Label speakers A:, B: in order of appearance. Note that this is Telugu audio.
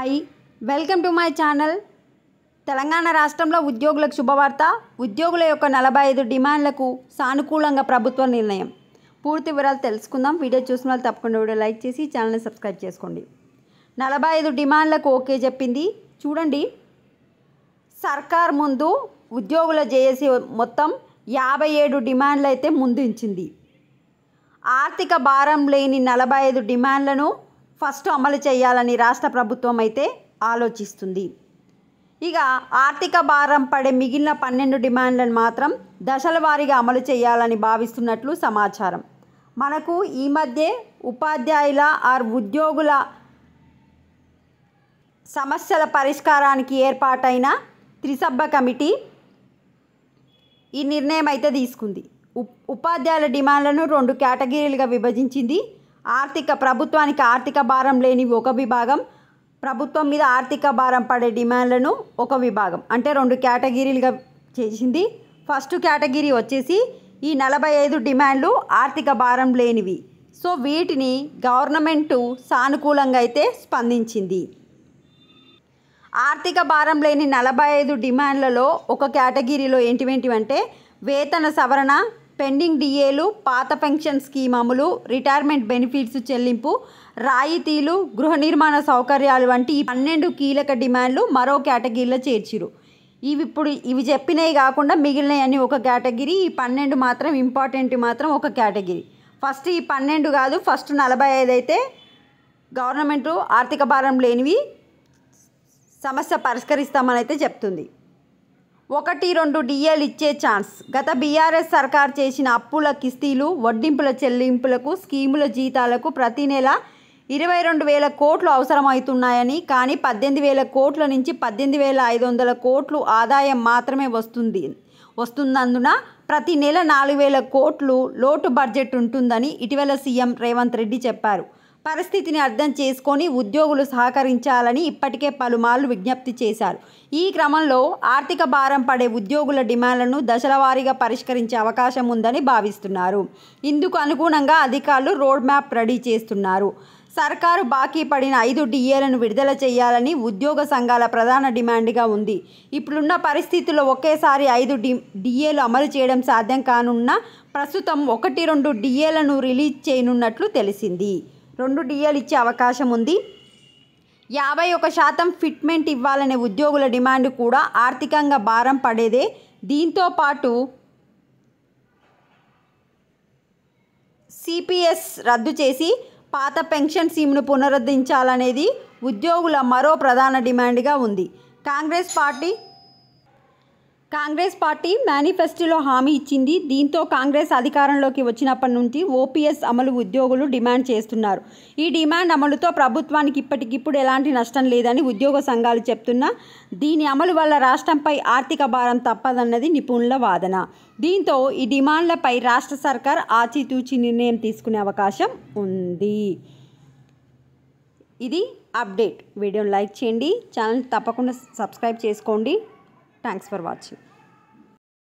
A: Hi welcome to my channel. Telangana రాష్ట్రంలో ఉద్యోగులకు శుభవార్త. ఉద్యోగుల యొక్క 45 డిమాండ్లకు సానుకూలంగా ప్రభుత్వ నిర్ణయం. పూర్తి వివరాలు తెలుసుకుందాం. వీడియో చూసిన వాళ్ళు తప్పకుండా వీడియో లైక్ చేసి ఛానల్ని సబ్స్క్రైబ్ చేసుకోండి. 45 డిమాండ్లకు ఓకే చెప్పింది. చూడండి, సర్కార్ ముందు ఉద్యోగుల జేఏసీ మొత్తం 57 డిమాండ్లు అయితే ముందుంచింది. ఆర్థిక భారం లేని 45 డిమాండ్లను ఫస్ట్ అమలు చేయాలని రాష్ట్ర ప్రభుత్వం అయితే ఆలోచిస్తుంది. ఇక ఆర్థిక భారం పడే మిగిలిన 12 డిమాండ్లను మాత్రం దశల వారీగా అమలు చేయాలని భావిస్తున్నట్లు సమాచారం. మనకు ఈ మధ్య ఉపాధ్యాయుల ఉద్యోగుల సమస్యల పరిష్కారానికి ఏర్పాటైన త్రిసభ్య కమిటీ ఈ నిర్ణయం అయితే తీసుకుంది. ఉపాధ్యాయుల డిమాండ్లను 2 కేటగిరీలుగా విభజించింది. ప్రభుత్వానికి ఆర్థిక భారం లేని ఒక విభాగం, ప్రభుత్వం మీద ఆర్థిక భారం పడే డిమాండ్లను ఒక విభాగం, అంటే 2 కేటగిరీలుగా చేసింది. ఫస్ట్ కేటగిరీ వచ్చేసి ఈ 45 డిమాండ్లు ఆర్థిక భారం లేనివి. సో వీటిని గవర్నమెంటు సానుకూలంగా అయితే స్పందించింది. ఆర్థిక భారం లేని 45 డిమాండ్లలో ఒక కేటగిరీలో ఏంటివంటే వేతన సవరణ, పెండింగ్ డిఏలు, పాత పెన్షన్ స్కీమ్ అమలు, రిటైర్మెంట్ బెనిఫిట్స్ చెల్లింపు, రాయితీలు, గృహ నిర్మాణ సౌకర్యాలు వంటి 12 కీలక డిమాండ్లు మరో కేటగిరీలో చేర్చిరు. ఇవి చెప్పినవి కాకుండా మిగిలినవి అన్నీ ఒక కేటగిరీ. ఈ 12 మాత్రం ఇంపార్టెంట్ మాత్రం ఒక కేటగిరీ. ఫస్ట్ ఈ 12 కాదు, ఫస్ట్ 45 అయితే గవర్నమెంటు ఆర్థిక భారం లేనివి సమస్య పరిష్కరిస్తామని అయితే చెప్తుంది. 1-2 డిఏలు ఇచ్చే ఛాన్స్. గత బీఆర్ఎస్ సర్కార్ చేసిన అప్పుల కిస్తీలు, వడ్డింపుల చెల్లింపులకు, స్కీముల జీతాలకు ప్రతి నెల 22,000 కోట్లు అవసరమవుతున్నాయని, కానీ 18,000 కోట్ల నుంచి 18,500 కోట్లు ఆదాయం మాత్రమే వస్తున్నందున ప్రతి నెల 4,000 కోట్లు లోటు బడ్జెట్ ఉంటుందని ఇటీవల సీఎం రేవంత్ రెడ్డి చెప్పారు. పరిస్థితిని అర్థం చేసుకొని ఉద్యోగులు సహకరించాలని ఇప్పటికే పలుమార్లు విజ్ఞప్తి చేశారు. ఈ క్రమంలో ఆర్థిక భారం పడే ఉద్యోగుల డిమాండ్లను దశల వారీగా పరిష్కరించే అవకాశం ఉందని భావిస్తున్నారు. ఇందుకు అనుగుణంగా అధికారులు రోడ్ మ్యాప్ రెడీ చేస్తున్నారు. సర్కారు బాకీ పడిన 5 డిఏలను విడుదల చేయాలని ఉద్యోగ సంఘాల ప్రధాన డిమాండ్గా ఉంది. ఇప్పుడున్న పరిస్థితుల్లో ఒకేసారి 5 డిఏలు అమలు చేయడం సాధ్యం కానున్న ప్రస్తుతం 1-2 డిఏలను రిలీజ్ చేయనున్నట్లు తెలిసింది. 2 డిఏలు ఇచ్చే అవకాశం ఉంది. 51% ఫిట్మెంట్ ఇవ్వాలనే ఉద్యోగుల డిమాండ్ కూడా ఆర్థికంగా భారం పడేదే. దీంతో పాటు సిపిఎస్ రద్దు చేసి పాత పెన్షన్ స్కీమ్ను పునరుద్ధరించాలనేది ఉద్యోగుల మరో ప్రధాన డిమాండ్గా ఉంది. కాంగ్రెస్ పార్టీ మేనిఫెస్టోలో హామీ ఇచ్చింది. దీంతో కాంగ్రెస్ అధికారంలోకి వచ్చినప్పటి నుంచి ఓపీఎస్ అమలు ఉద్యోగులు డిమాండ్ చేస్తున్నారు. ఈ డిమాండ్ అమలుతో ప్రభుత్వానికి ఇప్పటికిప్పుడు ఎలాంటి నష్టం లేదని ఉద్యోగ సంఘాలు చెప్తున్నా, దీని అమలు వల్ల రాష్ట్రంపై ఆర్థిక భారం తప్పదన్నది నిపుణుల వాదన. దీంతో ఈ డిమాండ్లపై రాష్ట్ర సర్కార్ ఆచితూచి నిర్ణయం తీసుకునే అవకాశం ఉంది. ఇది అప్డేట్. వీడియోని లైక్ చేయండి, ఛానల్ తప్పకుండా సబ్స్క్రైబ్ చేసుకోండి. Thanks for watching.